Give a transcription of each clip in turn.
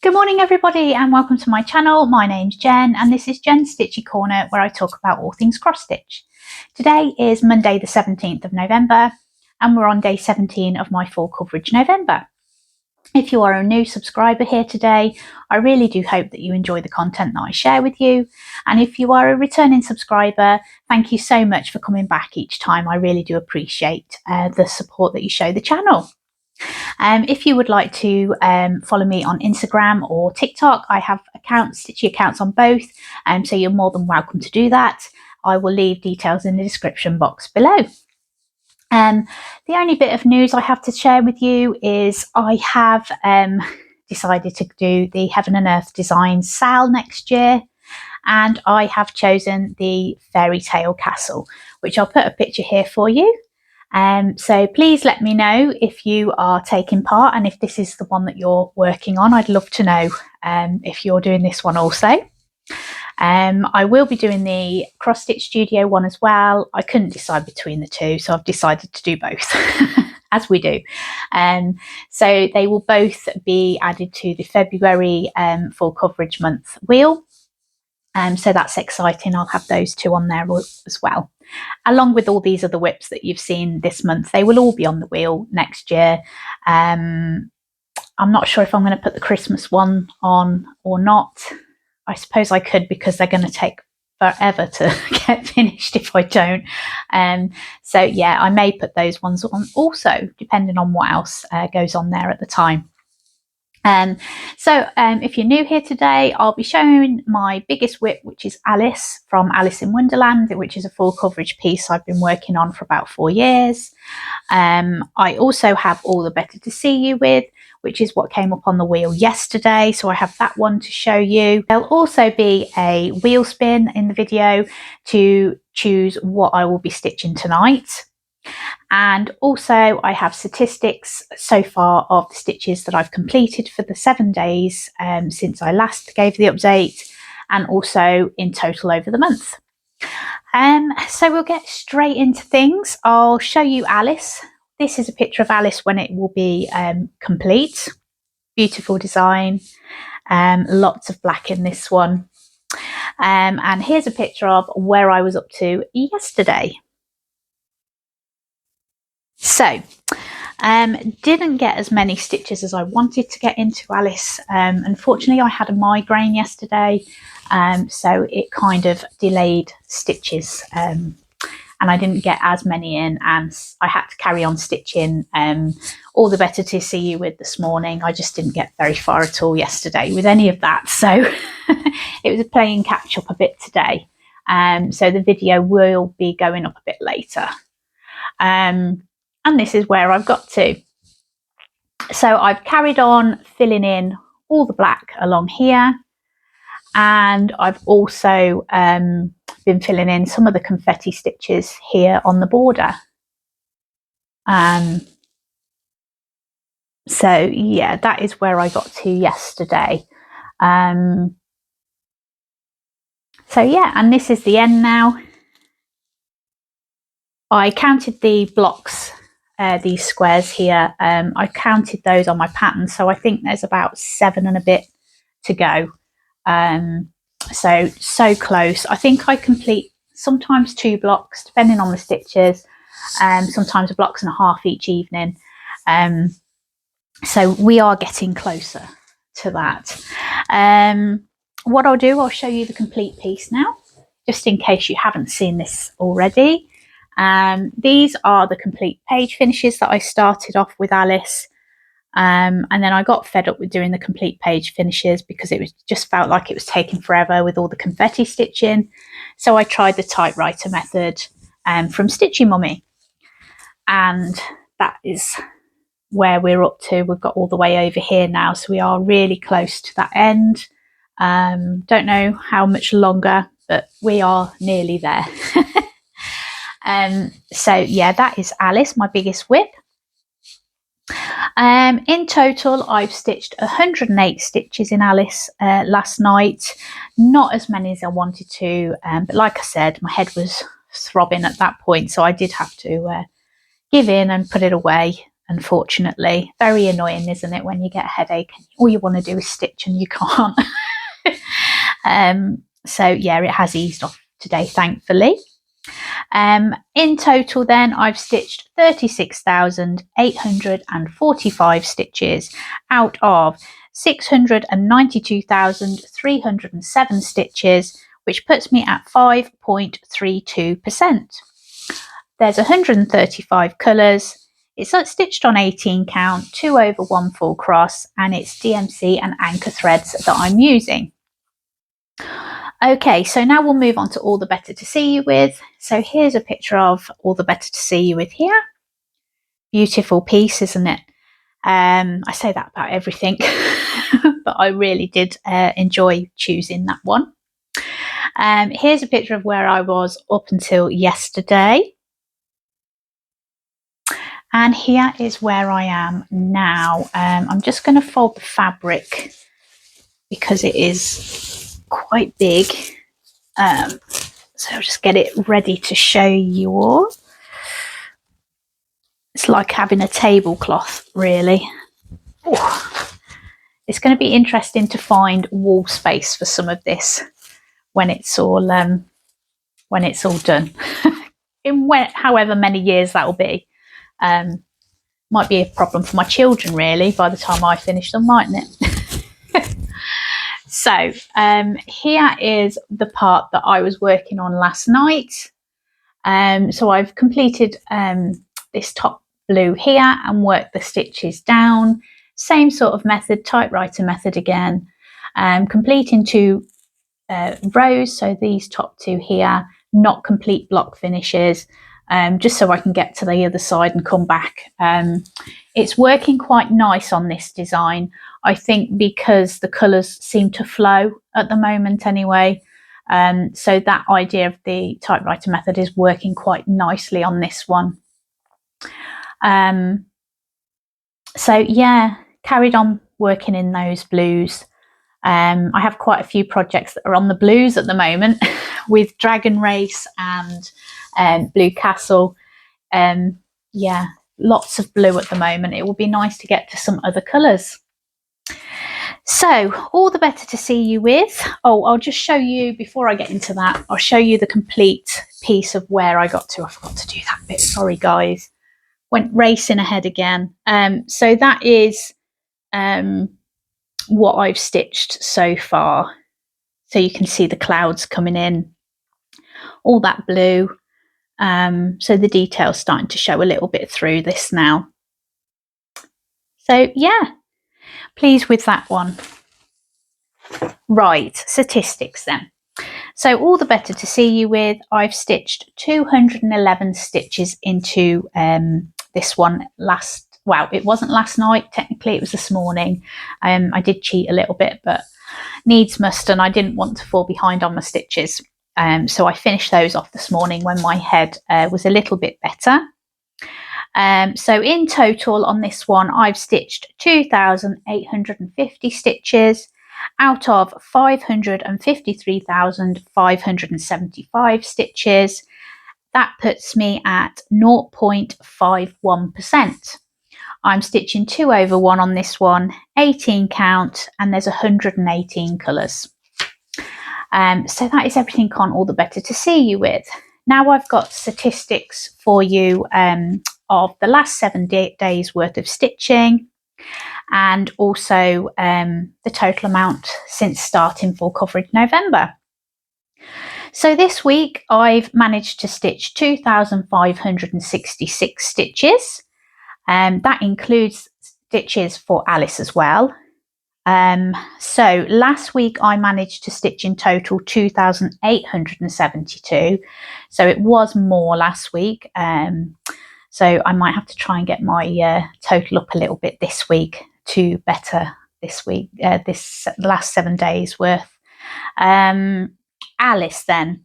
Good morning everybody and welcome to my channel. My name's Jen and this is Jen's Stitchy Corner where I talk about all things cross stitch. Today is Monday the 17th of November and we're on day 17 of my full coverage November. If you are a new subscriber here today, I really do hope that you enjoy the content that I share with you. And if you are a returning subscriber, thank you so much for coming back each time. I really do appreciate the support that you show the channel. If you would like to follow me on Instagram or TikTok, I have Stitchy accounts on both, so you're more than welcome to do that. I will leave details in the description box below. The only bit of news I have to share with you is I have decided to do the Heaven and Earth Designs sale next year, and I have chosen the Fairy Tale Castle, which I'll put a picture here for you. So please let me know if you are taking part and if this is the one that you're working on. I'd love to know if you're doing this one also. I will be doing the Cross Stitch Studio one as well. I couldn't decide between the two, so I've decided to do both, as we do. So they will both be added to the February full coverage month wheel. So that's exciting. I'll have those two on there as well, along with all these other whips that you've seen this month. They will all be on the wheel next year. I'm not sure if I'm going to put the Christmas one on or not. I suppose I could, because they're going to take forever to get finished if I don't. So yeah, I may put those ones on also, depending on what else goes on there at the time. If you're new here today, I'll be showing my biggest whip, which is Alice from Alice in Wonderland, which is a full coverage piece I've been working on for about 4 years. I also have All the Better to See You with, which is what came up on the wheel yesterday, so I have that one to show you. There'll also be a wheel spin in the video to choose what I will be stitching tonight. And also I have statistics so far of the stitches that I've completed for the 7 days since I last gave the update, and also in total over the month. So we'll get straight into things. I'll show you Alice. This is a picture of Alice when it will be complete. Beautiful design, lots of black in this one. And here's a picture of where I was up to yesterday. So, didn't get as many stitches as I wanted to get into Alice. Unfortunately, I had a migraine yesterday, so it kind of delayed stitches, and I didn't get as many in, and I had to carry on stitching All the Better to See You with this morning. I just didn't get very far at all yesterday with any of that, so it was playing catch up a bit today. So the video will be going up a bit later. And this is where I've got to. So I've carried on filling in all the black along here, and I've also been filling in some of the confetti stitches here on the border. So yeah, that is where I got to yesterday. So yeah, and this is the end now. I counted the blocks, these squares here. I counted those on my pattern, so I think there's about 7 and a bit to go. So close. I think I complete sometimes 2 blocks depending on the stitches, sometimes a block and a half each evening. So we are getting closer to that. What I'll do, I'll show you the complete piece now, just in case you haven't seen this already. These are the complete page finishes that I started off with Alice, and then I got fed up with doing the complete page finishes because it was just felt like it was taking forever with all the confetti stitching. So I tried the typewriter method from Stitchymommy, and that is where we're up to. We've got all the way over here now, so we are really close to that end. Don't know how much longer, but we are nearly there. So yeah, that is Alice, my biggest whip. In total, I've stitched 108 stitches in Alice last night. Not as many as I wanted to, but like I said, my head was throbbing at that point, so I did have to give in and put it away. unfortunately. Very annoying, isn't it, when you get a headache and all you want to do is stitch and you can't. So yeah, it has eased off today, thankfully. In total then, I've stitched 36,845 stitches out of 692,307 stitches, which puts me at 5.32%. There's 135 colours. It's stitched on 18 count, 2 over 1 full cross, and it's DMC and anchor threads that I'm using. Okay, so now we'll move on to All the Better to See You With. So here's a picture of All the Better to See You With here. Beautiful piece, isn't it? I say that about everything, but I really did enjoy choosing that one. Here's a picture of where I was up until yesterday. And here is where I am now. I'm just going to fold the fabric because it is quite big. So I'll just get it ready to show you all. It's like having a tablecloth, really. Ooh. It's going to be interesting to find wall space for some of this when it's all done. In however many years that will be. Might be a problem for my children, really, by the time I finish them, mightn't it? So here is the part that I was working on last night. So I've completed this top blue here and worked the stitches down. Same sort of method, typewriter method again. Completing 2 rows, so these top 2 here, not complete block finishes, just so I can get to the other side and come back. It's working quite nice on this design, I think, because the colours seem to flow at the moment anyway. So that idea of the typewriter method is working quite nicely on this one. So yeah, carried on working in those blues. I have quite a few projects that are on the blues at the moment with Dragon Race and Blue Castle. Yeah, lots of blue at the moment. It would be nice to get to some other colours. So, All the Better to See You With. Oh, I'll just show you, before I get into that, I'll show you the complete piece of where I got to. I forgot to do that bit, sorry guys. Went racing ahead again. So that is what I've stitched so far. So you can see the clouds coming in, all that blue. So the detail's starting to show a little bit through this now. So yeah, pleased with that one. Right, statistics then. So All the Better to See You With, I've stitched 211 stitches into this one well, it wasn't last night, technically it was this morning. I did cheat a little bit, but needs must, and I didn't want to fall behind on my stitches. So I finished those off this morning when my head was a little bit better. So in total on this one, I've stitched 2,850 stitches out of 553,575 stitches. That puts me at 0.51%. I'm stitching 2 over 1 on this one, 18 count, and there's 118 colours. So that is everything on All the Better to See You With. Now I've got statistics for you of the last 7 days worth of stitching, and also the total amount since starting full coverage November. So this week I've managed to stitch 2,566 stitches. That includes stitches for Alice as well. So last week I managed to stitch in total 2,872. So it was more last week. So I might have to try and get my total up a little bit this week to better this week, this last 7 days worth. Alice then.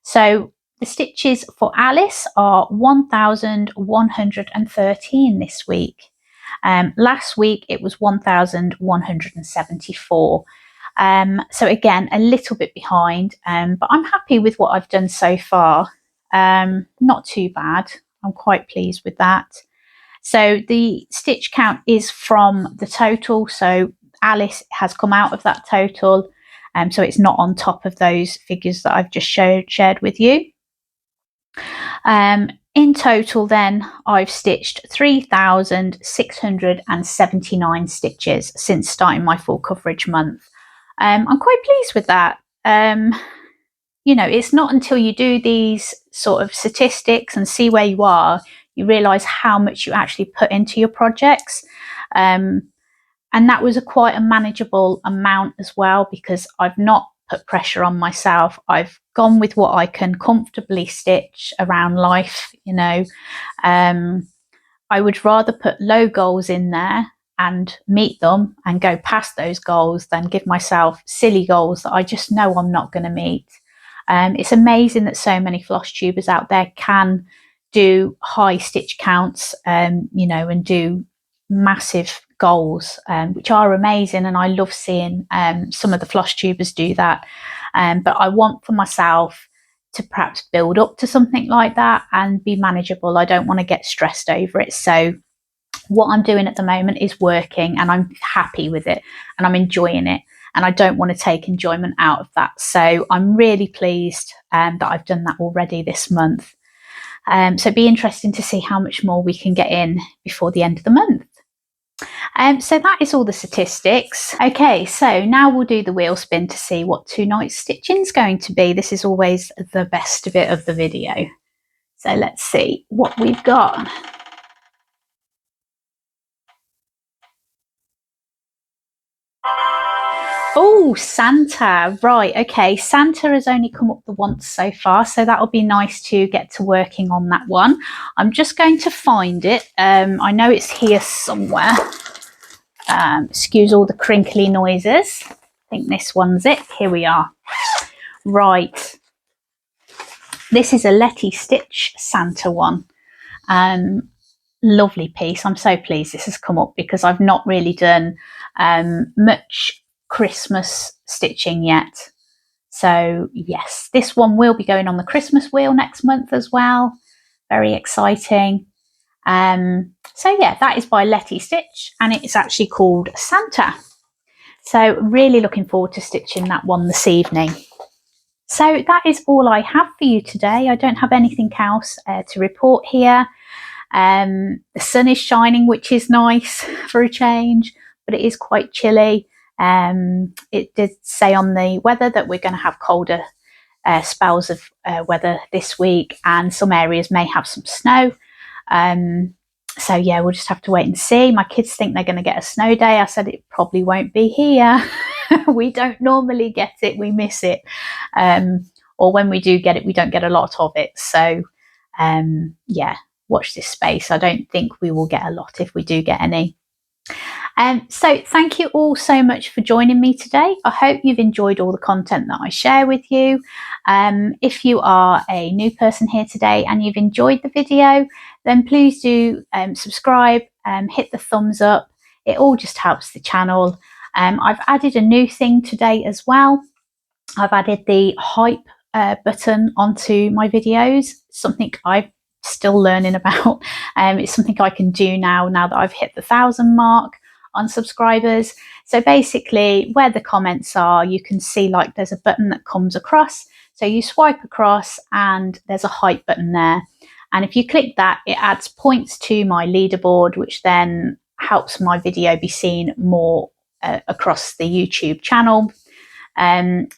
So the stitches for Alice are 1,113 this week. Last week it was 1,174. So again, a little bit behind, but I'm happy with what I've done so far. Not too bad. I'm quite pleased with that. So the stitch count is from the total. So Alice has come out of that total. So it's not on top of those figures that I've just shared with you. In total then, I've stitched 3,679 stitches since starting my full coverage month. I'm quite pleased with that. You know, it's not until you do these sort of statistics and see where you are, you realise how much you actually put into your projects. And that was quite a manageable amount as well, because I've not put pressure on myself. I've gone with what I can comfortably stitch around life, you know. I would rather put low goals in there and meet them and go past those goals than give myself silly goals that I just know I'm not going to meet. It's amazing that so many floss tubers out there can do high stitch counts, you know, and do massive goals, which are amazing, and I love seeing some of the floss tubers do that. But I want for myself to perhaps build up to something like that and be manageable. I don't want to get stressed over it. So what I'm doing at the moment is working, and I'm happy with it and I'm enjoying it, and I don't want to take enjoyment out of that. So I'm really pleased that I've done that already this month. So it'd be interesting to see how much more we can get in before the end of the month. So that is all the statistics. Okay, so now we'll do the wheel spin to see what tonight's stitching is going to be. This is always the best bit of the video. So let's see what we've got. Oh, Santa. Right, okay. Santa has only come up the once so far, so that'll be nice to get to working on that one. I'm just going to find it. I know it's here somewhere. Excuse all the crinkly noises. I think this one's it. Here we are. Right. This is a Letistitch Santa one. Lovely piece. I'm so pleased this has come up because I've not really done much Christmas stitching yet. So yes, this one will be going on the Christmas wheel next month as well. Very exciting. So yeah, that is by Letistitch, and it's actually called Santa. So really looking forward to stitching that one this evening. So that is all I have for you today. I don't have anything else to report here. The sun is shining, which is nice for a change, but it is quite chilly. It did say on the weather that we're going to have colder spells of weather this week, and some areas may have some snow. So yeah, we'll just have to wait and see. My kids think they're going to get a snow day. I said it probably won't be here. We don't normally get it, we miss it. Or when we do get it, we don't get a lot of it. So yeah, watch this space. I don't think we will get a lot if we do get any. So thank you all so much for joining me today. I hope you've enjoyed all the content that I share with you. If you are a new person here today and you've enjoyed the video, then please do subscribe, hit the thumbs up. It all just helps the channel. I've added a new thing today as well. I've added the hype button onto my videos, something I'm still learning about. It's something I can do now that I've hit the 1,000 mark on subscribers. So basically where the comments are, you can see like there's a button that comes across. So you swipe across and there's a hype button there. And if you click that, it adds points to my leaderboard, which then helps my video be seen more across the YouTube channel. And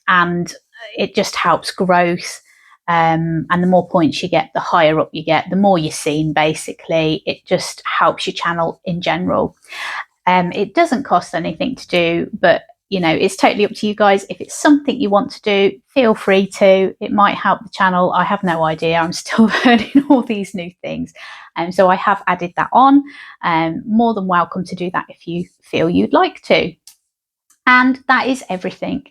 it just helps growth. And the more points you get, the higher up you get, the more you're seen, basically. It just helps your channel in general. It doesn't cost anything to do, but you know, it's totally up to you guys. If it's something you want to do, feel free to. It might help the channel. I have no idea. I'm still learning all these new things. So I have added that on. More than welcome to do that if you feel you'd like to. And that is everything.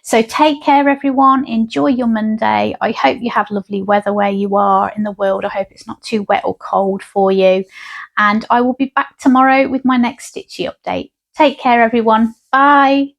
So take care, everyone. Enjoy your Monday. I hope you have lovely weather where you are in the world. I hope it's not too wet or cold for you. And I will be back tomorrow with my next Stitchy update. Take care, everyone. Bye.